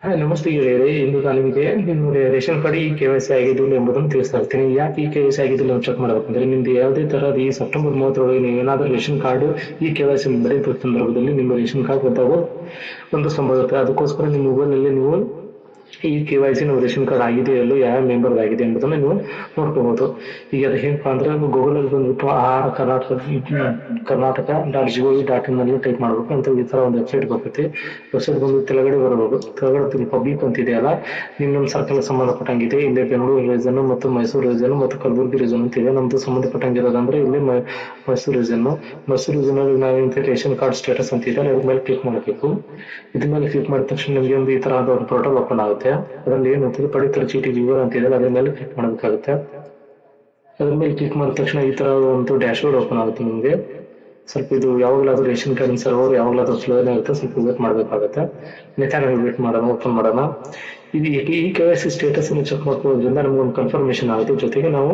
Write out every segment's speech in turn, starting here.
Hi ನಮಸ್ತೆ ಗೆಳೆಯರೇ. ಇಂದು ನಾನು ನಿಮಗೆ ನಿಮ್ಮ ರೇಷನ್ ಕಾರ್ಡ್ ಈ ಕೆ.ವೈ.ಸಿ ಆಗಿದ್ದಿಲ್ಲ ಎಂಬುದನ್ನು ತಿಳಿಸ್ತಾ ಇರ್ತೀನಿ. ಯಾಕೆ ಈ ಕೆ.ವೈ.ಸಿ ಆಗಿದ್ದಿಲ್ಲ ಅಂತ ಚೆಕ್ ಮಾಡಬೇಕಂದ್ರೆ ನಿಮ್ದು ಯಾವುದೇ ತರಹದ ಈ ಸೆಪ್ಟೆಂಬರ್ 30 ನೀವು ಏನಾದರೂ ರೇಷನ್ ಕಾರ್ಡ್ ಈ ಕೆ.ವೈ.ಸಿ ಬರೆಯುವ ಸಂದರ್ಭದಲ್ಲಿ ನಿಮ್ಮ ರೇಷನ್ ಕಾರ್ಡ್ ಗೊತ್ತಾಗೋ ಒಂದು ಸಂಭವ ಇರುತ್ತೆ. ಅದಕ್ಕೋಸ್ಕರ ನಿಮ್ಮ ಮೊಬೈಲ್ನಲ್ಲಿ ನೀವು ಈ ಕೆ.ವೈ.ಸಿ ನಮ್ಮ ರೇಷನ್ ಕಾರ್ಡ್ ಆಗಿದೆ ಅಲ್ಲೋ ಯಾವ ಮೆಂಬರ್ ಆಗಿದೆ ಎಂಬುದನ್ನು ನೀವು ನೋಡ್ಕೋಬಹುದು. ಈಗ ಅದು ಹೆಂಗಪ್ಪ ಅಂದ್ರೆ ಗೂಗಲ್ ಅಲ್ಲಿ ಬಂದ್ಬಿಟ್ಟು ಆಹಾರ ಕರ್ನಾಟಕ.gov.in ನಲ್ಲಿ ಟೈಪ್ ಮಾಡಬೇಕು ಅಂತ ಈ ತರ ಒಂದು ವೆಬ್ಸೈಟ್ ಬರ್ತೈತಿ. ವೆಬ್ಸೈಟ್ ಬಂದು ಕೆಳಗಡೆ ಬರಬಹುದು. ಕೆಳಗಡೆ ಪಬ್ಲಿಕ್ ಅಂತ ಇದೆಯಲ್ಲ, ನಿಮ್ಮ ಸರ್ಕಲ್ ಸಂಬಂಧಪಟ್ಟಂಗಿದೆ. ಇಲ್ಲಿ ಬೆಂಗಳೂರು ರೀಜನ್ ಮತ್ತು ಮೈಸೂರು ರೀಜನ್ ಮತ್ತು ಕಲಬುರಗಿ ರೀಜನ್ ಅಂತ ಇದೆ. ನಮ್ದು ಸಂಬಂಧಪಟ್ಟಂಗಿರೋದಂದ್ರೆ ಇಲ್ಲಿ ಮೈಸೂರು ರೀಜನ್. ಮೈಸೂರು ರೀಜನ್ ಅಲ್ಲಿ ನಾವು ರೇಷನ್ ಕಾರ್ಡ್ ಸ್ಟೇಟಸ್ ಅಂತ ಇದೆ, ಅದ್ರ ಮೇಲೆ ಕ್ಲಿಕ್ ಮಾಡಬೇಕು. ಇದ್ರ ಮೇಲೆ ಕ್ಲಿಕ್ ಮಾಡಿದ ತಕ್ಷಣ ನಿಮಗೆ ಒಂದು ಈ ತರಹದ ಒಂದು ಪೋರ್ಟಲ್ ಓಪನ್ ಆಗುತ್ತೆ. ಅದರಲ್ಲಿ ಏನಂತಂದ್ರೆ ಪಡಿತರ ಚೀಟಿ ವಿವರ ಅಂತ ಇದೆ, ಅದ್ರ ಮೇಲೆ ಕ್ಲಿಕ್ ಮಾಡಬೇಕಾಗುತ್ತೆ. ಅದ್ರ ಮೇಲೆ ಕ್ಲಿಕ್ ಮಾಡಿದ ತಕ್ಷಣ ಈ ತರ ಒಂದು ಡ್ಯಾಶ್ ಬೋರ್ಡ್ ಓಪನ್ ಆಗುತ್ತೆ ನಿಮಗೆ. ಸ್ವಲ್ಪ ಇದು ಯಾವಾಗಲಾದ್ರೂ ರೇಷನ್ ಕಾರ್ಡ್ ಸರ್ವರ್ ಯಾವಾಗಲಾದ್ರೂ ಸ್ಲೋ ಇರುತ್ತೆ, ಸ್ವಲ್ಪ ವೇಟ್ ಮಾಡಬೇಕಾಗುತ್ತೆ. ನೆಕ್ಸ್ಟ್ ವೇಟ್ ಮಾಡೋಣ, ಓಪನ್ ಮಾಡೋಣ. ಇದು ಈ ಕೆ.ವೈ.ಸಿ ಸ್ಟೇಟಸ್ ಅನ್ನು ಚೆಕ್ ಮಾಡ್ಕೊಳ್ಳೋದ್ರಿಂದ ನಮ್ಗೆ ಒಂದು ಕನ್ಫರ್ಮೇಶನ್ ಆಗುತ್ತೆ. ಜೊತೆಗೆ ನಾವು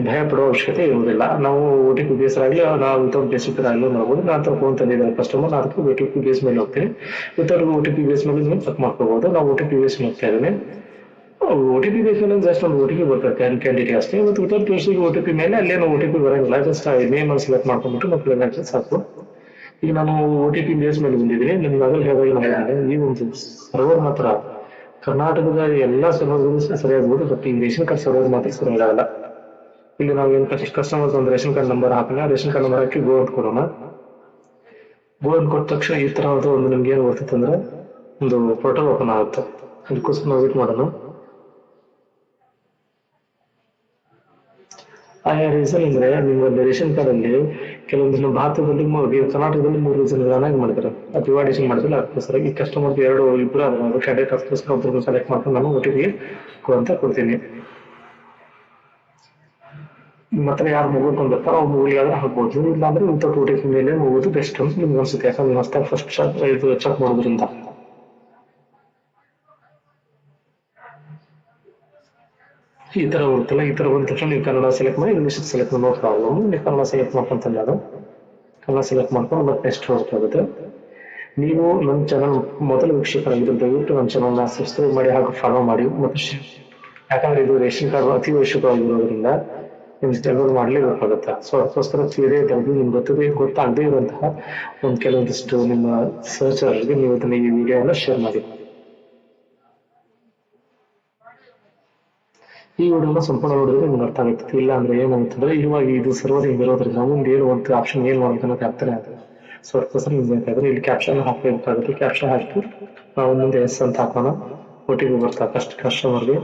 ಭಯ ಪಡುವ ಅವಶ್ಯಕತೆ ಇರುವುದಿಲ್ಲ. ನಾವು OTP ಬೇಸ್ ಆಗಲಿ ನಾವು ವಿತೌಟ್ ಬೇಸಿಕ್ ಆಗಲಿ ನೋಡ್ಬೋದು. ನಾನು ಫೋನ್ ತಂದಿದ್ದಾರೆ ಕಸ್ಟಮರ್, ಅದಕ್ಕೆ OTP ಬೇಸ್ ಮೇಲೆ ಹೋಗ್ತೀನಿ. ವಿತೌಟ್ OTP ಬೇಸ್ ಮೇಲೆ ನೀವು ಚೆಕ್ ಮಾಡ್ಕೋಬಹುದು. ನಾವು OTP ಬೇಸ್ ಮೇಲೆ ಹೋಗ್ತಾ ಇದ್ದೇನೆ. OTP ಬೇಸ್ ಮೇಲೆ ಜಸ್ಟ್ ಒಂದು OTP ಬರ್ತದೆ ಕ್ಯಾಂಡಿಡೇಟ್ ಅಷ್ಟೇ. ಮತ್ತು ವಿತೌಟ್ ಬೇಸಿಕ್ OTP ಮೇಲೆ ಅಲ್ಲೇನು OTP ಬರೋಂಗಿಲ್ಲ. ಜಸ್ಟ್ ನೇಮ್ ಅನ್ನು ಸೆಲೆಕ್ಟ್ ಮಾಡ್ಕೊಂಡ್ಬಿಟ್ಟು ನಾವು ಕ್ಲಿಯರ್ ಹಾಕಿ ಸಾಕು. ಈಗ ನಾನು OTP ಬೇಸ್ ಮೇಲೆ ಬಂದಿದ್ದೀನಿ. ನಿಮ್ಗೆ ಆಗಲೇ ಹೇಳಿದ್ರೆ ಈ ಒಂದು ಸರ್ವರ್ ಮಾತ್ರ ಕರ್ನಾಟಕದ ಎಲ್ಲಾ ಸರ್ವರ್ಗಳು ಸರಿಯಾಗಬಹುದು, ಬಟ್ ಈ ರೇಷನ್ ಕಾರ್ಡ್ ಸರ್ವರ್ ಮಾತ್ರ ಸರಿಯಾಗಲ್ಲ. ಇಲ್ಲಿ ನಾವು ಏನು ಕಸ್ಟಮರ್ ಒಂದು ರೇಷನ್ ಕಾರ್ಡ್ ನಂಬರ್ ಹಾಕೋಣ. ರೇಷನ್ ಕಾರ್ಡ್ ನಂಬರ್ ಹಾಕಿ ಗೋ ಅಂತ ಕೊಡೋಣ. ಗೋ ಅಂತ ಕೊಟ್ಟ ತಕ್ಷಣ ಈ ತರ ಒಂದು ನಿಮ್ಗೆ ಏನು ಬರ್ತೈತೆ ಅಂದ್ರೆ ಒಂದು ಪೋರ್ಟಲ್ ಓಪನ್ ಆಗುತ್ತೆ. ಅದಕ್ಕೋಸ್ಕರ ನಾವು ವೇಟ್ ಮಾಡೋಣ. ಆಯಾ ರೀಸನ್ ಅಂದ್ರೆ ನಿಮ್ಮ ರೇಷನ್ ಕಾರ್ಡ್ ಅಲ್ಲಿ ಕೆಲವೊಂದು ಭಾರತದಲ್ಲಿ ಕರ್ನಾಟಕದಲ್ಲಿ 3 ರೀಸನ್ ಮಾಡಿದ್ದಾರೆ. ಡಿವೈಡೇಷನ್ ಮಾಡಿದ್ರೆ ಅದಕ್ಕೋಸ್ಕರ ಈ ಕಸ್ಟಮರ್ ಇಬ್ಬರು ಅದರ ಕ್ಯಾಂಡಿಡೇಟ್ ಅದಕ್ಕೋಸ್ಕರ ಒಬ್ಬರು ಸೆಲೆಕ್ಟ್ ಮಾಡ್ಕೊಂಡು ನಾನು OTP ಅಂತ ಕೊಡ್ತೀನಿ. ಮಾತ್ರ ಯಾರು ಮೊಬೈಲ್ ಬಂದಿರ್ತಾರೋ ಅವ್ರ ಮೊಬೈಲ್ಗಾದ್ರೆ ಹಾಕ್ಬೋದು. ಇಲ್ಲಾಂದ್ರೆ ವಿತೌಟ್ OTP ಮೇಲೆ ಹೋಗೋದು ಬೆಸ್ಟ್ ಅಂತ ನಿಮ್ಗೆ ಅನ್ಸುತ್ತೆ. ಯಾಕಂದ್ರೆ ನೀವು ಫಸ್ಟ್ ಇದು ಚೆಕ್ ಮಾಡೋದ್ರಿಂದ. ಈ ತರ ಬರುತ್ತಲ್ಲ, ಈ ತರ ಬಂದ ತಕ್ಷಣ ನೀವು ಕನ್ನಡ ಸೆಲೆಕ್ಟ್ ಮಾಡಿ, ಇಂಗ್ಲಿಷ್ ಸೆಲೆಕ್ಟ್ ಮಾಡಿ, ನೋ ಪ್ರಾಬ್ಲಮ್. ನೀವು ಕನ್ನಡ ಸೆಲೆಕ್ಟ್ ಮಾಡ್ಕೊಂತಂದ್ರೆ ಅದು ಕನ್ನಡ ಸೆಲೆಕ್ಟ್ ಮಾಡ್ಕೊಂಡು ಮತ್ತೆ ನೆಕ್ಸ್ಟ್ ಹೋಗ್ಬೇಕಾಗುತ್ತೆ. ನೀವು ನನ್ನ ಚಾನಲ್ ಮೊದಲ ವೀಕ್ಷಕರಾಗಿದ್ದು ದಯವಿಟ್ಟು ನನ್ನ ಚಾನಲ್ನ ಸಬ್ಸ್ಕ್ರೈಬ್ ಮಾಡಿ ಹಾಗೂ ಫಾಲೋ ಮಾಡಿ. ಮತ್ತು ಯಾಕಂದ್ರೆ ಇದು ರೇಷನ್ ಕಾರ್ಡ್ ಅತಿ ಅವಶ್ಯಕವಾಗಿರೋದ್ರಿಂದ ನಿಮ್ಗೆ ಡೌನ್ಲೋಡ್ ಮಾಡಲೇಬೇಕಾಗುತ್ತೆ. ಸೊ ಅದಕ್ಕೋಸ್ಕರ ನಿಮ್ಗೆ ಗೊತ್ತಾಗದೇ ಇರುವಂತಹ ಒಂದು ಕೆಲವೊಂದಿಷ್ಟು ನಿಮ್ಮ ಸರ್ಚರ್ಗೆ ನೀವು ಇದನ್ನ ಈ ವಿಡಿಯೋ ಎಲ್ಲ ಶೇರ್ ಮಾಡಿ. ಈ ವಿಡಿಯೋನ ಸಂಪೂರ್ಣ ನೋಡಿದ್ರೆ ನಿಮ್ಗೆ ಅರ್ಥ ಆಗುತ್ತೆ. ಇಲ್ಲ ಅಂದ್ರೆ ಏನಾಗುತ್ತಂದ್ರೆ ಇವಾಗ ಇದು ಸರ್ವರ್ ಹಿಂಗೆ ಇರೋದ್ರಿಂದ ಮುಂದೆ ಏನು ಒಂದು ಆಪ್ಷನ್ ಏನ್ ಮಾಡ್ಬೇಕು ಅನ್ನೋದು ಆಗ್ತಾನೆ ಆಗುತ್ತೆ. ಸೊ ಅದಕ್ಕೋಸ್ಕರ ನಿಮ್ಗೆ ಬೇಕಾದ್ರೆ ಇಲ್ಲಿ ಕ್ಯಾಪ್ಷನ್ ಹಾಕಬೇಕಾಗುತ್ತೆ. ಕ್ಯಾಪ್ಷನ್ ಹಾಕಿ ನಾವು ಮುಂದೆ ಎಸ್ ಅಂತ ಹಾಕೋಣ. OTP ಬರ್ತಾ ಕಸ್ಟಮರ್ಗೆ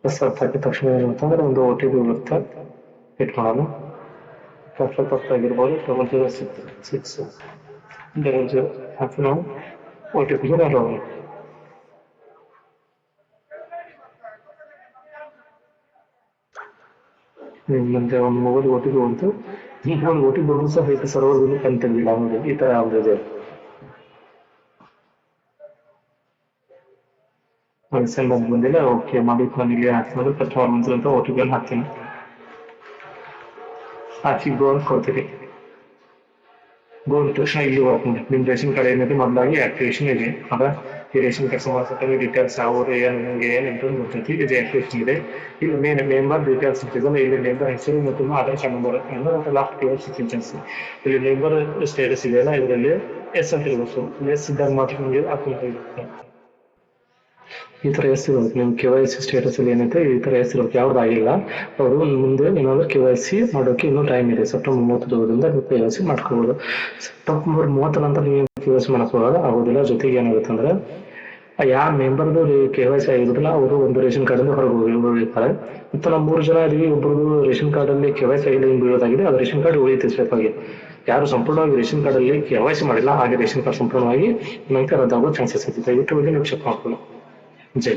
ಎಸ್ ಅಂತ ಹಾಕಿದ ತಕ್ಷಣ ಏನಂತಂದ್ರೆ ಒಂದು OTP ಬರುತ್ತೆ. ಹಿಟ್ ಮಾಡೋಣ. ಕ್ಯಾಪ್ಷನ್ ತಪ್ಪಾಗಿರ್ಬೋದು. 006600 ಹಾಕಿ ನಾವು OTPಗೆ ನಾವು ಮುಂದೆ ಒಂದು ಮೊಬೈಲ್ OTP ಬಂತು. ಈಗ ಒಂದು OTP ಬಂದು ಸಹ ರೈತ ಸರ್ವರ್ ಕಂತಿಲ್ಲ ನೋಡಿ. ಈ ತರ ಯಾವ್ದಿದೆ ಸೆಂಡ್ ಅಂತ ಬಂದಿಲ್ಲ. ಓಕೆ ಮಾಡಿ ನಾನು ಇಲ್ಲಿ ಹಾಕ್ತೀನಿ. ಕಸ್ಟಮರ್ ಮಂತ್ರ ಅಂತ OTP ಅಲ್ಲಿ ಹಾಕ್ತೀನಿ. ಹಾಕಿ ಗೋ ಅಂತ ಕೊಡ್ತೀರಿ. ಗೋ ಅಂದ ತಕ್ಷಣ ಇಲ್ಲಿ ಬರ್ತೀನಿ. ನಿಮ್ ರೇಷನ್ ಕಾರ್ಡ್ ಏನಿದೆ ಮೊದಲಾಗಿ ಆಕ್ಟಿವೇಶನ್ ಇದೆ. ಅದ ಈ ರೇಷನ್ ಕಾರ್ಡ್ ಸಂಬಂಧಪಟ್ಟ ಡೀಟೇಲ್ಸ್ ಅವರು ಏನಿದೆ ಗೊತ್ತೈತಿ. ಇದು ಆಕ್ಟಿವೇಶನ್ ಇದೆ. ಇಲ್ಲಿ ಮೇನ್ ಮೆಂಬರ್ ಡೀಟೇಲ್ಸ್ ಇರ್ತದೆ. ಇಲ್ಲಿ ಮೆಂಬರ್ ಹೆಸರು ಮತ್ತು Aadhaar card number last KYC features. ಇಲ್ಲಿ ಮೆಂಬರ್ ಸ್ಟೇಟಸ್ ಇದೆಯಲ್ಲ, ಇದರಲ್ಲಿ ಎಸ್ ಅಂತ ಇರಬೇಕು. ಎಸ್ ಇದ್ದಾಗ ಮಾತ್ರ ನಿಮಗೆ ಅಕೌಂಟ್ ಇರುತ್ತೆ. ಈ ತರ ಎಸ್ ಇರುತ್ತೆ. ನಿಮ್ ಕೆ.ವೈ.ಸಿ ಸ್ಟೇಟಸ್ ಅಲ್ಲಿ ಏನೈತೆ ಈ ತರ ಎಸ್ ಇರುತ್ತೆ. ಯಾವ್ದಾಗಿಲ್ಲ ಅವರು ಮುಂದೆ ಏನಾದ್ರು ಕೆ.ವೈ.ಸಿ ಮಾಡೋಕೆ ಇನ್ನೂ ಟೈಮ್ ಇದೆ. ಸೆಪ್ಟೆಂಬರ್ 30 ನೀವು ಕೆ.ವೈ.ಸಿ ಮಾಡ್ಕೋಬಹುದು. ಸೆಪ್ಟೆಂಬರ್ 30 ನಂತರ ನೀವು ಕೆ.ವೈ.ಸಿ ಆಗೋದಿಲ್ಲ. ಜೊತೆಗೆ ಏನಾಗುತ್ತೆ ಅಂದ್ರೆ ಯಾವ ಮೆಂಬರ್ದು ಕೆ.ವೈ.ಸಿ ಆಗಿರೋದಿಲ್ಲ ಅವರು ಒಂದು ರೇಷನ್ ಕಾರ್ಡ್ ಇಂದ ಹೊರಗೆ ಹೋಗಿರ್ತಾರೆ. ಮತ್ತು ನಾವು 3 ಜನ ಇದೀವಿ. ಒಬ್ಬರದು ರೇಷನ್ ಕಾರ್ಡ್ ಅಲ್ಲಿ ಕೆ.ವೈ.ಸಿ ಆಗಿಲ್ಲ ಬೀಳೋದಾಗಿದೆ. ಅದು ರೇಷನ್ ಕಾರ್ಡ್ ಉಳಿತಿಸಬೇಕಾಗಿ ಯಾರು ಸಂಪೂರ್ಣವಾಗಿ ರೇಷನ್ ಕಾರ್ಡ್ ಅಲ್ಲಿ ಕೆ.ವೈ.ಸಿ ಮಾಡಿಲ್ಲ, ಹಾಗೆ ರೇಷನ್ ಕಾರ್ಡ್ ಸಂಪೂರ್ಣವಾಗಿ ನಂತರ ರದ್ದಾಗೋ ಚಾನ್ಸಸ್ ಇದೆ. ದಯವಿಟ್ಟು ನೀವು ಚೆಕ್ ಮಾಡ್ಕೊಳ್ಳಿ. ಜೈ